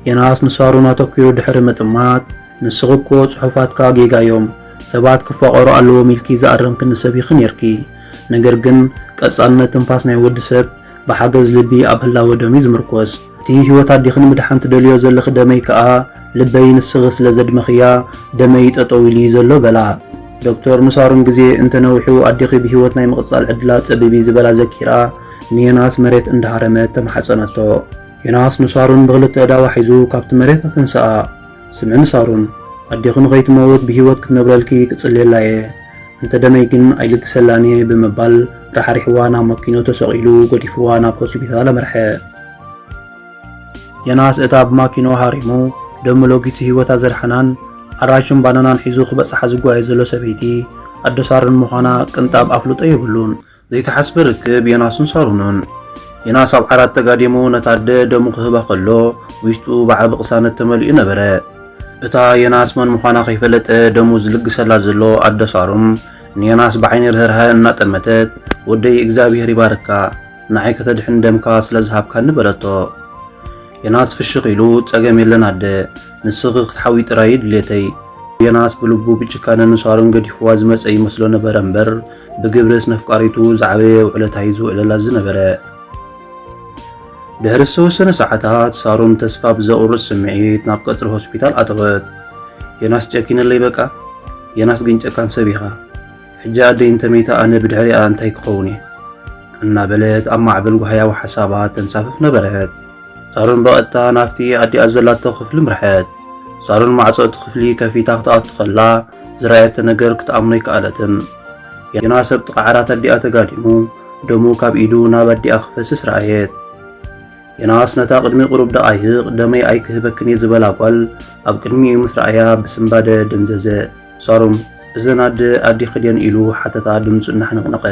የናስ ንሳሮን ኣተኪሩ ድሕሪ ምጥማት ንስኺ እኮ ፅሑፋትካ ጌጋዮም ሰባት ክፈቀሩ ኣለዎም ኢልኪ ዝኣረምክኒ ሰብ ኢኺ ነርኪ፣ ነገር ግን ቀጻልነት ትንፋስ ናይ ወዲ ሰብ ብሓገዝ ልቢ ኣብ ህላወ ደም እዩ ዝምርኮስ። እቲ ሂወት ኣዲኺ ንምድሓን ትደልዮ ዘለኺ ደመይ ከዓ ልበይ ንስኺ ስለ ዘድመኽያ ደመይ ጠጠው ኢሉ ዘሎ በላ። ዶክተር ንሳሮን ግዜ እንተነዊሑ ኣዲኺ ብሂወት ናይ ምቕፃል ዕድላት ፀቢቢ ዝበላ ዘኪራ ንየናስ መሬት እንዳሃረመት ተማሓፀነቶ። የናስ ንሳሮን ብክልተ እዳዋ ሒዙ ካብቲ መሬት ኣተንስኣ። ስምዒ ንሳሮን ኣዲኺ ንኸይትመውት ብሂወት ክትነብረልኪ ክፅልየላ እየ እንተ ደመይ ግን ኣይልግሰላን እየ ብምባል ራሕሪሕዋ ናብ መኪኖ ተሰቒሉ ገዲፍዋ ናብ ሆስፒታል ኣመርሐ። የናስ እታ ብማኪኖ ሃሪሙ ደሞ ሎጊሲ ሂወታ ዘርሐናን ኣራንሽን ባናናን ሒዙ ክበፅሓ ዝጓየ ዘሎ ሰበይቲ ኣዶ ሳሮን ምዃና ቅንጣብ ኣፍልጦ የብሉን። ዘይተሓስበ ርክብ የናስን ሳሮንን። የናስ ኣብ ዓራት ተጋዲሙ ነታ ኣደ ደሙ ክህባ ከሎ ውሽጡ ብዓቢ ቅሳነት ተመሊኡ ነበረ። እታ የናስ መን ምዃና ከይፈለጠ ደሙ ዝልግሰላ ዘሎ ኣዶ ሳሮን ንየናስ ብዓይኒ ርህርሃ እናጠመተት ወደይ እግዚኣብሔር ይባርካ ንዓይ ከተድሕን ደምካ ስለ ዝሃብካ ንበለቶ። የናስ ፍሽኽ ኢሉ ፀገም የለን ኣደ ንስኺ ክትሓዊ ጥራይ ድሌተይ። የናስ ብልቡ ብጭካነ ንሳሮን ገዲፍዋ ዝመፀ ይመስሎ ነበረ እምበር ብግብሪ ስነፍቃሪቱ ዝዓበየ ውዕለታ ሒዙ ዕለላ ዝነበረ። ድሕሪ ዝተወሰነ ሰዓታት ሳሮን ተስፋ ብዘቑርፅ ስምዒት ናብ ቀፅሪ ሆስፒታል ኣተወት። የናስ ጨኪነለይ በቃ የናስ ግን ጨካን ሰብ ኢኻ ሕጂ ኣደይ እንተመይታ ኣነ ብድሕሪኣ እንታይ ክኸውን እየ እናበለት ኣብ ማዕበል ጓህያዊ ሓሳባት ተንሳፍፍ ነበረት። ሳሮን በቐጥታ ናብቲ ኣዲኣ ዘላቶ ክፍሊ ምርሐት። ሳሮን ማዕፆ እቲ ክፍሊ ከፊታ ክትኣቱ ከላ ዝረኣየቶ ነገር ክትኣምኖ ይከኣለትን። የናስ ኣብ ጥቓ ዓራት ኣዲኣ ተጋዲሙ ደሙ ካብ ኢዱ ናብ ኣዲኣ ክፈስስ ረኣየት። የናስ ነታ ቅድሚ ቁሩብ ደቓይቕ ደመይ ኣይክህበክን እየ ዝበላ ጓል ኣብ ቅድሚኡ ምስ ረኣያ ብስምባደ ደንዘዘ። ሳሮን እዘን ኣዲ ክድየን ኢሉ ሓተታ ድምፁ እናሕነቕነቐ።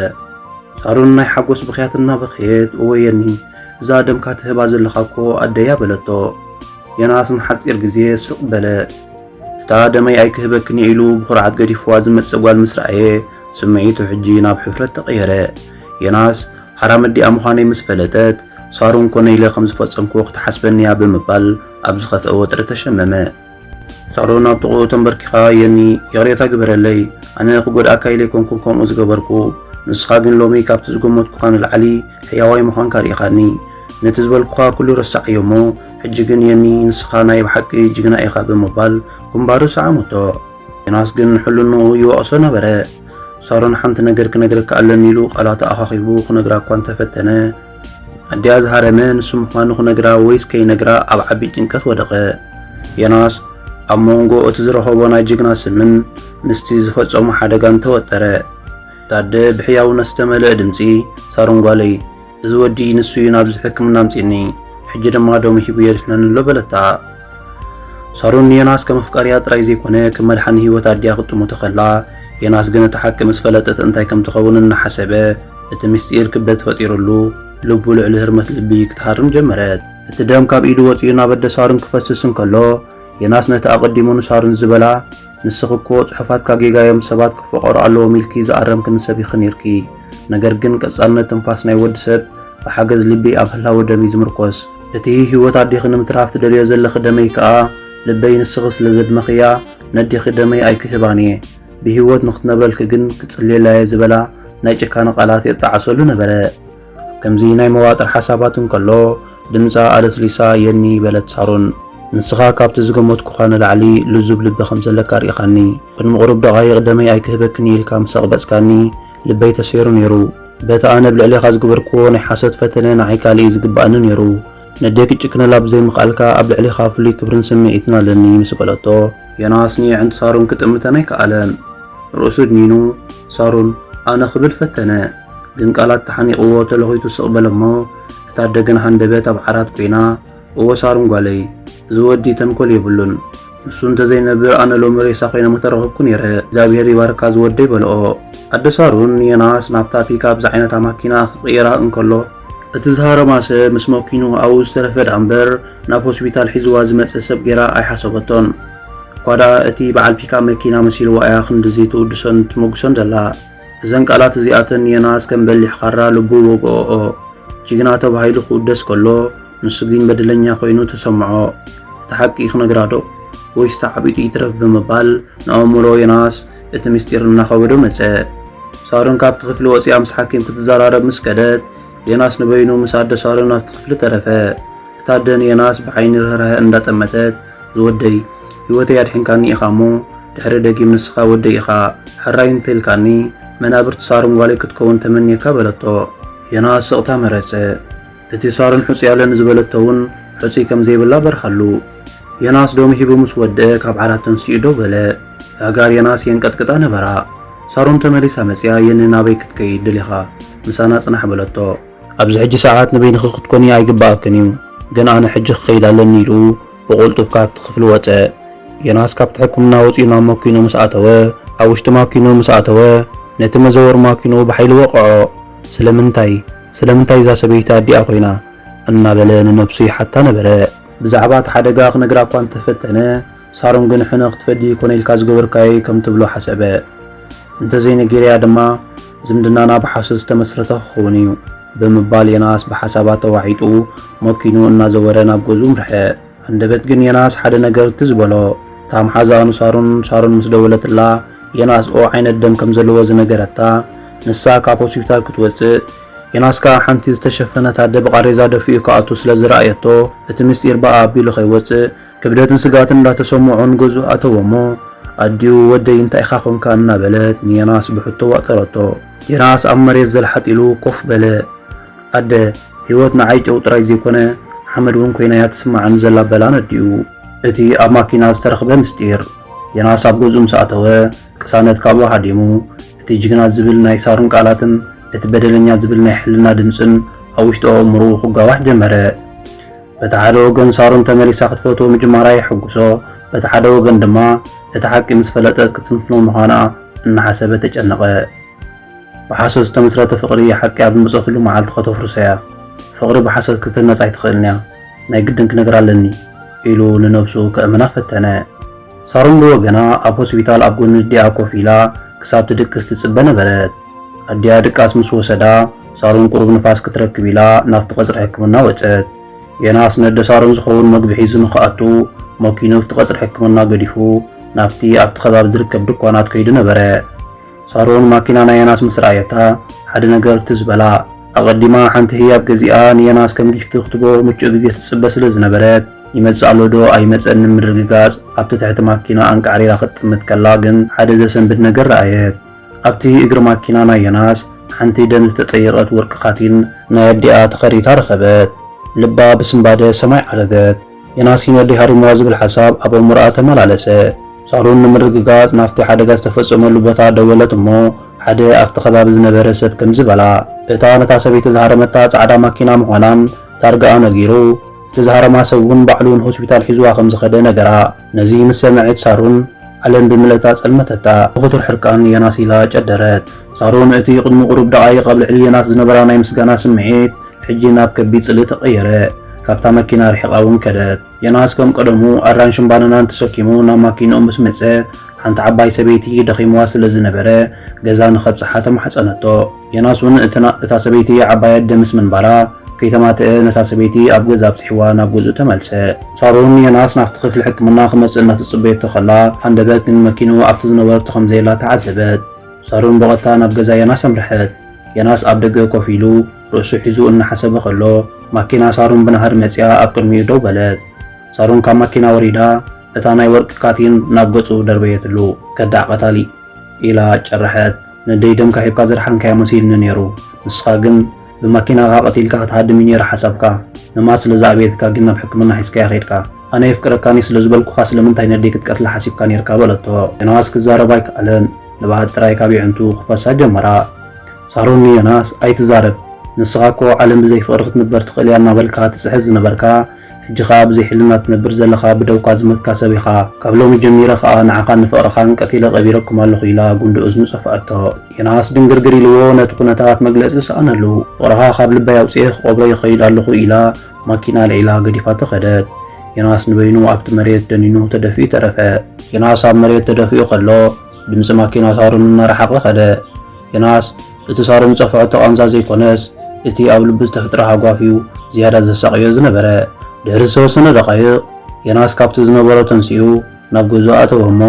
ሳሮን ናይ ሓጎስ ብኽያት እናበኽየት እወየኒ እዛ ደምካ ትህባ ዘለኻ እኮ ኣደያ በለቶ። የናስ ንሓፂር ግዜ ስቕ በለ። እታ ደመይ ኣይክህበክን ኢሉ ብኹርዓት ገዲፍዋ ዝመፅእ ጓል ምስ ረኣየ ስምዒቱ ሕጂ ናብ ሕፍረት ተቐየረ። የናስ ሓራም ኣዲኣ ምዃነይ ምስ ፈለጠት ሳሮን ኮነ ኢለ ከም ዝፈፀምክዎ ክትሓስበኒያ ብምባል ኣብ ዝኸፍአ ወጥሪ ተሸመመ። ሳሮን ኣብ ጥቕኡ ተንበርኪኻ የኒ ይቕሬታ ግበረለይ ኣነ ክጎድኣካ ኢለ ኮንኩን ከምኡ ዝገበርኩ ንስኻ ግን ሎሚ ካብቲ ዝገመትኩኻ ንላዕሊ ሕያዋይ ምዃንካ ሪኢኻኒ ነቲ ዝበልኩኻ ኩሉ ረሳዕዮ እሞ ሕጂ ግን የኒ ንስኻ ናይ ብሓቂ ጅግና ኢኻ ብምባል ግንባሩ ሰዓመቶ። የናስ ግን ሕልንኡ ይወቕሶ ነበረ። ሳሮን ሓንቲ ነገር ክነግረካ ኣለኒ ኢሉ ቃላቱ ኣኻኺቡ ክነግራ እኳ እንተፈተነ ኣዲኣ ዝሃረመ ንሱ ምዃኑ ክነግራ ወይስ ከይነግራ ኣብ ዓቢ ጭንቀት ወደቐ። የናስ ኣብ መንጎ እቲ ዝረኸቦ ናይ ጅግና ስምን ምስቲ ዝፈፀሙ ሓደጋን ተወጠረ። ታደ ብሕያውነት ዝተመልአ ድምፂ ሳሮን ጓለይ እዚ ወዲ ንሱ እዩ ናብዚ ሕክምና ኣምፂኒ ሕጂ ድማ ደሙ ሂቡ የድሕነን ኣሎ በለታ። ሳሮን የናስ ከም ኣፍቃሪያ ጥራይ ዘይኮነ ከም መድሓኒ ሂወት ኣዲኣ ክጥሙቶ ከላ የናስ ግን እቲ ሓቂ ምስ ፈለጠት እንታይ ከም ትኸውን እናሓሰበ እቲ ምስጢር ክብደት ፈጢሩሉ ልቡ ልዕሊ ህርመት ልቢ ክትሃርም ጀመረት። እቲ ደም ካብ ኢዱ ወፂኡ ናብ ኣደ ሳሩን ክፈስስ እንከሎ ዮናስ ነቲ ኣቐዲሙ ንሳሩን ዝበላ ንስኽ እኮ ጽሑፋት ካጌጋዮም ሰባት ክፈቐሩ ኣለዎም ኢልኪ ዝኣረምክ ንሰብ ኢኺ ነርኪ። ነገር ግን ቀጻልነት ትንፋስ ናይ ወዲ ሰብ ብሓገዝ ልቢ ኣብ ህላወ ደም እዩ ዝምርኮስ። እቲ ህይወት ኣዲኺ ንምትራፍ ትደልዮ ዘለኺ ደመይ ከዓ ልበይ ንስኺ ስለ ዘድመኽያ ነዲኺ ደመይ ኣይክህባን እየ። ብህይወት ንኽትነብረልኪ ግን ክጽልየላየ ዝበላ ናይ ጭካነ ቃላት የጣዓሰሉ ነበረ። ከምዚ ናይ መዋጥር ሓሳባት እንከሎ ድምፃ ኣለስሊሳ የኒ በለት ሳሩን ንስኻ ካብቲ ዝገመትኩኻ ንላዕሊ ልዙብ ልቢ ከም ዘለካ ርኢኻኒ። ቅድሚ ቁሩብ ደቓይቕ ደመይ ኣይክህበክኒ ኢልካ ምስ ኣቕበፅካኒ ልበይ ተሰይሩ ነይሩ። በቲ ኣነ ብልዕሊኻ ዝግበርክዎ ናይ ሓሶት ፈተነ ንዓይ ካሊእ ዝግባእኒ ነይሩ። ነደይ ክጭክነላ ብዘይምኽኣልካ ኣብ ልዕሊኻ ፍሉይ ክብርን ስምዒትን ኣለኒ ምስ በለቶ ዮናስ ንዕንቲ ሳሩን ክጥምተን ኣይከኣለን። ርእሱ ድኒኑ ሳሩን ኣነ ክብል ፈተነ፣ ግን ቃላት ተሓኒቕዎ ተለኺቱ ስቕበለ እሞ እታ ደገና ሃንደበት ኣብ ዓራት ኮይና እዎ ሳሩን ጓለይ እዚ ወዲ ተንኮል የብሉን፣ ንሱ እንተዘይነብር ኣነ ሎሚ ሬሳ ኮይነ መተረኸብኩ ነይረ፣ እግዚኣብሔር ይባርካ ዝወደይ በልኦ። ኣደ ሳሩን ዮናስ ናብታ ፒክኣፕ ዝዓይነታ ማኪና ክቕይራ እንከሎ እቲ ዝሃረማ ሰብ ምስ መኪኑ ኣብኡ ዝተረፈ ዳ እምበር ናብ ሆስፒታል ሒዝዋ ዝመፅእ ሰብ ጌራ ኣይሓሰበቶን። እኳ ደኣ እቲ በዓል ፒክኣፕ መኪና መሲልዋ እያ ክንዲዚ ትውድሶን ትመጉሶን ዘላ። እዘን ቃላት እዚኣተን ዮናስ ከም በሊሕ ካራ ልቡ ወግኦኦ። ጅግና ተባሂሉ ክውደስ ከሎ ንሱ ግን በደለኛ ኮይኑ ተሰምዖ። እቲ ሓቂ ክነግራዶ ወይስ ተዓቢጡ ይትረፍ ብምባል ንኣእምሮ ዮናስ እቲ ምስጢር እናኸበዶ መፀ። ሳሩን ካብቲ ክፍሊ ወፂኣ ምስ ሓኪም ክትዘራረብ ምስ ከደት ዮናስ ንበይኑ ምስ ኣደ ሳሩን ናብቲ ክፍሊ ተረፈ። እታ ኣደ ንዮናስ ብዓይኒ ርህራሄ እንዳጠመተት ዝወደይ ህይወተይ ኣድሒንካኒ ኢኻ እሞ ድሕሪ ደጊም ንስኻ ወደይ ኢኻ ሕራይ እንተኢልካኒ መናብርቲ ሳሩን ጓለይ ክትከውን ተመኒየካ በለቶ። ዮናስ ስቕታ መረፀ። እቲ ሳሩን ሕፁ ያለን ዝበለቶ እውን ሕፁይ ከም ዘይብላ በርሃሉ። ዮናስ ዶም ሂቡ ምስ ወድአ ካብ ዓራት ተንስኡ ዶ በለ። ኣጋር ዮናስ የንቀጥቅጣ ነበራ። ሳሩን ተመሊሳ መፅያ የኒ ናበይ ክትከይድ ድሊኻ ምሳና ጽናሕ በለቶ። ኣብዚ ሕጂ ሰዓት ንበይንኺ ክትኮኒ ኣይግባእክን እዩ፣ ግን ኣነ ሕጂ ክኸይድ ኣለኒ ኢሉ ብቁልጡፍ ካብቲ ክፍሊ ወፀ። ዮናስ ካብቲ ሕክምና ወፂኡ ናብ መኪኑ ምስ ኣተወ ኣብ ውሽጢ መኪኑ ምስ ኣተወ ነቲ መዘወር መኪኑ ብሓይሊ ወቕዖ። ስለምንታይ እዛ ሰበይቲ ኣዲኣ ኮይና እናበለ ንነብሱ ይሓታ ነበረ። ብዛዕባ እቲ ሓደጋ ክነግራ እኳ እንተፈተነ ሳሩን ግን ሕነ ክትፈዲ ኮነ ኢልካ ዝገበርካዮ ከም ትብሎ ሓሰበ። እንተዘይነገርያ ድማ ዝምድናና ብሓሶት ዝተመስረተ ክኸውን እዩ ብምባል ዮናስ ብሓሳባት ተዋሒጡ መኪኑ እናዘወረ ናብ ገዙ ምርሐ። አንደበት ግን ዮናስ ሓደ ነገር ትዝበሎ ታም ሓዛኑ ሳሩን ምስ ደወለትላ ዮናስ ዓይነት ደም ከም ዘለዎ ዝነገረታ ንሳ ካብ ሆስፒታል ክትወፅእ ዮናስ ከዓ ሓንቲ ዝተሸፈነት ኣደ ብቃሬዛ ደፊኡ ከኣቱ ስለ ዝረኣየቶ እቲ ምስጢር በኣ ኣቢሉ ከይወፅእ ክብደትን ስጋትን እንዳተሰምዖን ገዙ ኣተወሞ ኣዲኡ ወደይ እንታይ ኢኻ ኮንካ እናበለት ንዮናስ ብሕቶ ዋጠረቶ። ዮናስ ኣብ መሬት ዘልሓጢሉ ኮፍ በለ። ኣደ ህይወት ንዓይ ጨው ጥራይ ዘይኮነ ሓመድ እውን ኮይና እያ ትስማዓኒ ዘላ በላን ኣዲኡ። እቲ ኣብ ማኪና ዝተረኽበ ምስጢር ዮናስ ኣብ ገዙ ምስ ኣተወ ቅሳነት ካብኡ ሃዲሙ እቲ ጅግና ዝብል ናይ ሳሩን ቃላትን እቲ በደለኛ ዝብል ናይ ሕልና ድምፅን ኣብ ውሽጢ ኣእምሩ ክጋዋሕ ጀመረ። በቲ ሓደ ወገን ሳሩን ተመሊሳ ክትፈትዎ ምጅማራ ይሕጉሶ፣ በቲ ሓደ ወገን ድማ እቲ ሓቂ ምስ ፈለጠት ክትፍንፍኖ ምዃና እናሓሰበ ተጨነቐ። ብሓሶት ዝተመስረተ ፍቕሪ ሓቂ ኣብ መፀትሉ መዓልቲ ከተፍርሰያ፣ ፍቕሪ ብሓሶት ክትነፃ ኣይትኽእልን እያ፣ ናይ ግድን ክነግር ኣለኒ ኢሉ ንነብሱ ከእምና ፈተነ። ሳሩን ብወገና ኣብ ሆስፒታል ኣብ ጎኒ ድኣ ኮፍ ኢላ ክሳብ ትድቅስ ትፅበ ነበረት። ኣዲያ ድቃስ ምስ ወሰዳ ሳሩን ቁሩብ ንፋስ ክትረክብ ኢላ ናብቲ ቀፅሪ ሕክምና ወፀት። ዮናስ ነደ ሳሩን ዝኸውን መግቢ ሒዙ ንኽኣቱ መኪኑ ኣብቲ ቀፅሪ ሕክምና ገዲፉ ናብቲ ኣብቲ ከባቢ ዝርከብ ድኳናት ከይዱ ነበረ። ሳሩን ማኪና ናይ ዮናስ ምስ ረኣየታ ሓደ ነገር ትዝበላ። ኣቐዲማ ሓንቲ ህያብ ገዚኣ ንዮናስ ከም ጊፍቲ ክትቦ ምቹእ ግዜ ትፅበ ስለ ዝነበረት ይመፅእ ኣሎ ዶ ኣይመፀን ንምርግጋፅ ኣብቲ ትሕቲ ማኪና ኣንቃዕሪራ ክትጥምት ከላ ግን ሓደ ዘሰንብድ ነገር ረኣየት። ኣብቲ እግሪ ማኪና ናይ ዮናስ ሓንቲ ደም ዝተፀየቐት ወርቂ ካቲን ናይ ኣዲኣ ተኸሪታ ረኸበት። ልባ ብስምባደ ሰማይ ዓረገት። ዮናስ ሂመዲ ሃሪምዋ ዝብል ሓሳብ ኣብ ኣእምሮኣ ተመላለሰ። ሳሩን ንምርግጋፅ ናብቲ ሓደጋ ዝተፈፀመሉ ቦታ ደወለት እሞ ሓደ ኣብቲ ከባቢ ዝነበረ ሰብ ከም ዝበላ እታ ነታ ሰበይቲ ዝሃረመታ ፃዕዳ ማኪና ምዃናን ታርጋኣ ነጊሩ እቲ ዝሃረማ ሰብ እውን ባዕሉን ሆስፒታል ሒዝዋ ከም ዝኸደ ነገራ። ነዚ ምስ ሰምዐት ሳሩን ዓለም ብምልእታ ጸልመተታ ብኽቱር ሕርቃን ዮናስ ኢላ ጨደረት። ሳሩን እቲ ቅድሚ ቁሩብ ደቓይቕ ኣብ ልዕሊ ዮናስ ዝነበራ ናይ ምስጋና ስምዒት ሕጂ ናብ ከቢድ ጽልኢ ተቐየረ። ካብታ መኪና ርሒቃውን ከደት የናስ ከም ቀደሙ ኣራንሽን ባናናን ተሰኪሙ ናብ ማኪንኡ ምስ መፀ ሓንቲ ዓባይ ሰበይቲ ደኺምዋ ስለ ዝነበረ ገዛ ንኸብፅሓ ተማሕፀነቶ የናስ እውን እታ ሰበይቲ ዓባይ ኣደ ምስ ምንባራ ከይተማትአ ነታ ሰበይቲ ኣብ ገዛ ኣብፅሒዋ ናብ ገዝኡ ተመልሰ ሳሮን የናስ ናብቲ ክፍሊ ሕክምና ክመፅእ እናተፅበየቶ ኸላ ሃንደበት ግን መኪኑ ኣብቲ ዝነበረቶ ከምዘየላ ተዓዘበት ሳሮን በቐጥታ ናብ ገዛ የናስ ኣምርሐት የናስ ኣብ ደገ ኮፍ ኢሉ ርእሱ ሒዙ እናሓሰበ ኸሎ ማኪና ሳሮን ብናሃር መፅያ ኣብ ቅድሚኡ ደው በለት ሳሮን ካብ ማኪና ወሪዳ እታ ናይ ወርቂ ካቲን ናብ ገጹ ደርበየትሉ ከዳዕ ቀታሊ ኢላ ጨረሐት ንደይ ደምካ ሂብካ ዘርሓንካዮ መሲልኒ ነይሩ ንስኻ ግን ብማኪናኻ ቀቲልካ ክትሃድም ነይሩ ሓሳብካ ንማ ስለ ዝኣቤትካ ግን ናብ ሕክምና ሒዝካያ ኸይድካ ኣነ የፍቅረካኒ ስለ ዝበልኩኻ ስለምንታይ ነደይ ክትቀትላ ሓሲብካ ነርካ በለቶ የናስ ክዛረባ ኣይከኣለን ንባሃት ጥራይ ካብ ይዕንቱ ክፈሳ ጀመራ ሳሮን የናስ ኣይትዛረብ ንስኻ እኮ ዓለም ብዘይ ፍቅሪ ክትንበር ትኽእል እያ እናበልካ ትፅሕፍ ዝነበርካ ሕጂ ኸኣ ብዘይ ሕልና ትነብር ዘለኻ ብደውካ ዝመትካ ሰብ ኢኻ ካብ ሎሚ ጀሚረ ኸኣ ንዓኻን ንፍቅርኻን ቀቲለ ቀቢረኩም ኣለኹ ኢላ ጉንድኡ ዝምፀፍዐቶ የናስ ድንግርግር ኢልዎ ነቲ ኩነታት መግለፂ ዝሰኣነሉ ፍቅርኻ ካብ ልበይ ኣውፅአ ክቆብሮ ይኸይድ ኣለኹ ኢላ ማኪና ልዒላ ገዲፋቶ ኸደት የናስ ንበይኑ ኣብቲ መሬት ደኒኑ ተደፊኡ ተረፈ የናስ ኣብ መሬት ተደፊኡ ኸሎ ድምፂ ማኪና ሳሮን እናረሓቐ ኸደ የናስ እቲ ሳሮን ፀፍዖቶ ቃንዛ ዘይኮነስ እቲ ኣብ ልቡ ዝተፈጥረ ሃጓፊኡ ዝያዳ ዘሳቅዮ ዝነበረ ድሕሪ ዝተወሰነ ደቃይቕ የናስ ካብቲ ዝነበሮ ተንሲኡ ናብ ገዝኡ ኣተወ እሞ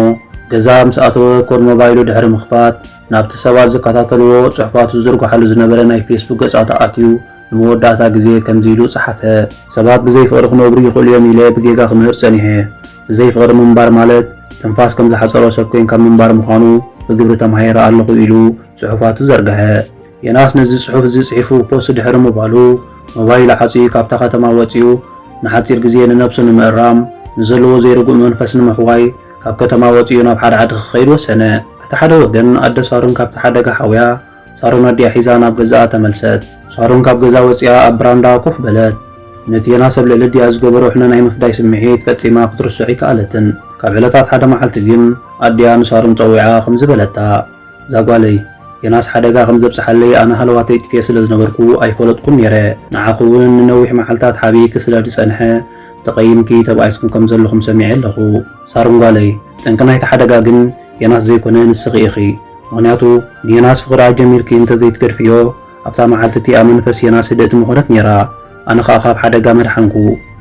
ገዛ ምስ ኣተወ ኮድ ሞባይሉ ድሕሪ ምኽፋት ናብቲ ሰባት ዝከታተልዎ ፅሑፋቱ ዝዝርጓሓሉ ዝነበረ ናይ ፌስቡክ ገጻቱ ኣትዩ ንመወዳእታ ግዜ ከምዚ ኢሉ ፀሓፈ ሰባት ብዘይ ፍቅሪ ክነብሩ ይኽእሉ እዮም ኢለ ብጌጋ ክምህር ፀኒሐ ብዘይ ፍቅሪ ምንባር ማለት ትንፋስ ከም ዝሓፀሮ ሰብ ኮንካ ምንባር ምዃኑ ብግብሪ ተማሂረ ኣለኹ ኢሉ ፅሑፋቱ ዘርግሐ የናስ ነዚ ፅሑፍ እዚ ፅሒፉ ፖስት ድሕሪ ምባሉ ሞባይል ዓፂዩ ካብታ ከተማ ወፂኡ ንሓፂር ግዜ ንነብሱ ንምእራም ንዘለዎ ዘይርጉእ መንፈስ ንምሕዋይ ካብ ከተማ ወፂኡ ናብ ሓደ ዓዲ ክኸይድ ወሰነ እቲ ሓደ ወገን ኣደ ሳሮን ካብቲ ሓደጋ ሓውያ ሳሮን ኣዲያ ሒዛ ናብ ገዛኣ ተመልሰት ሳሮን ካብ ገዛ ወፂኣ ኣብ ብራንዳ ኮፍ በለት ነቲ የናስ ኣብ ልዕሊ ድያ ዝገበሮ ሕነ ናይ ምፍዳይ ስምዒት ፈፂማ ክትርስዕ ይከኣለትን ካብ ዕለታት ሓደ መዓልቲ ግን ኣዲያ ንሳሮን ፀዊዓ ከምዝበለታ ዛጓለይ የናስ ሓደጋ ከም ዘብፅሓለይ ኣነ ሃለዋተይ ጥፍየ ስለ ዝነበርኩ ኣይፈለጥኩን ነይረ ንዓኹ እውን ንነዊሕ መዓልታት ሓቢርክ ስለ ዝፀንሐ ተቐይምኪ ተባኢስኩም ከም ዘለኹም ሰሚዐ ኣለኹ ሳሮን ጓለይ ጠንቂ ናይቲ ሓደጋ ግን የናስ ዘይኮነ ንስኺ ኢኺ ምክንያቱ ንየናስ ፍቅራ ጀሚርኪ እንተዘይትገድፍዮ ኣብታ መዓልቲ እቲኣ መንፈስ የናስ ህድእቲ ምኾነት ነይራ ኣነ ከዓ ካብ ሓደጋ መድሓንኩ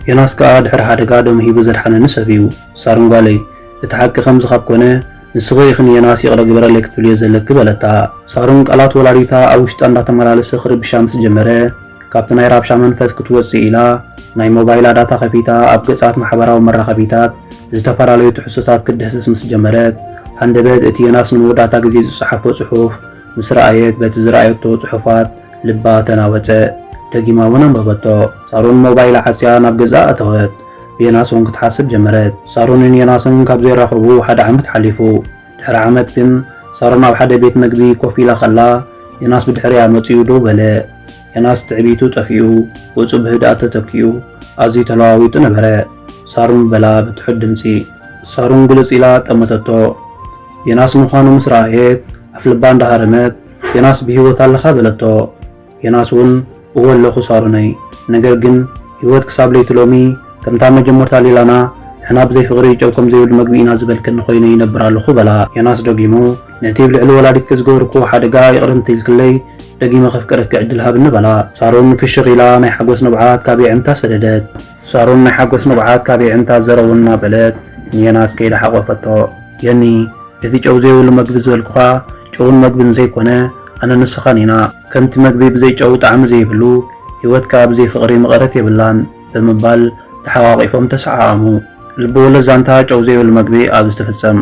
የናስ ከዓ ድሕሪ ሓደጋ ደም ሂቡ ዘድሓነኒ ሰብ እዩ ሳሮን ጓለይ እቲ ሓቂ ከምዚ ካብ ኮነ ንስኺ ኢኽን የናስ ይቕረ ግበረለይ ክትብልዮ ዘለክ በለታ ሳሮን ቃላት ወላዲታ ኣብ ውሽጣ እንዳተመላለሰ ክርብሻ ምስ ጀመረ ካብቲ ናይ ራብሻ መንፈስ ክትወፅእ ኢላ ናይ ሞባይል ዳታ ከፊታ ኣብ ገጻት ማሕበራዊ መራኸቢታት ዝተፈላለዩ ትሕዝቶታት ክድህስስ ምስ ጀመረት ሃንደበት እቲ የናስ ንመወዳእታ ግዜ ዝፀሓፎ ፅሑፍ ምስ ረኣየት በቲ ዝረኣየቶ ፅሑፋት ልባ ተናወፀ ደጊማ እውን ኣንበበቶ ሳሮን ሞባይል ዓፅያ ናብ ገዛኣ ኣተወት የናስ እውን ክትሓስብ ጀመረት ሳሮንን የናስን ካብ ዘይራኸቡ ሓደ ዓመት ሓሊፉ ድሕሪ ዓመት ግን ሳሮን ኣብ ሓደ ቤት መግቢ ኮፍ ኢላ ኸላ የናስ ብድሕሪያ መፂኡ ደው በለ የናስ ትዕቢቱ ጠፊኡ ገፁ ብህድኣት ተተኪኡ ኣዝዩ ተለዋዊጡ ነበረ ሳሮን በላ ብትሑት ድምፂ ሳሮን ግልፅ ኢላ ጠመተቶ የናስ ምዃኑ ምስ ረኣየት ኣፍ ልባ እንዳሃረመት የናስ ብሂወት ኣለኻ በለቶ የናስ እውን እወ ኣለኹ ሳሮነይ ነገር ግን ሂወት ክሳብ ለይቲ ሎሚ ከምታ መጀመርታ ሌላና ንሕና ብዘይ ፍቅሪ ጨው ከም ዘይብሉ መግቢ ኢና ዝበልክን ኮይነ ይነብር ኣለኹ በላ የናስ ደጊሙ ነቲ ብልዕሊ ወላዲትከ ዝገበርኩ ሓደጋ ይቕር እንተኢልክለይ ደጊመ ከፍቅረክ ዕድል ሃብኒ በላ ሳሮን ፍሽኽ ኢላ ናይ ሓጎስ ንብዓት ካብ ይዕንታ ሰደደት ሳሮን ናይ ሓጎስ ንብዓት ካብ ይዕንታ ዘረውና በለት ንየናስ ከይዳ ሓቆፈቶ የኒ እቲ ጨው ዘይብሉ መግቢ ዝበልኩኻ ጨውን መግብን ዘይኮነ ኣነ ንስኻን ኢና ከምቲ መግቢ ብዘይ ጨው ጣዕሚ ዘይብሉ ሂወትካ ብዘይ ፍቅሪ መቐረት የብላን ብምባል ተሓዋቂፎም ተሰዓዓሙ ልቢ ወለድ ዛንታ ጨው ዘይብሉ መግቢ ኣብ ዝተፈፀም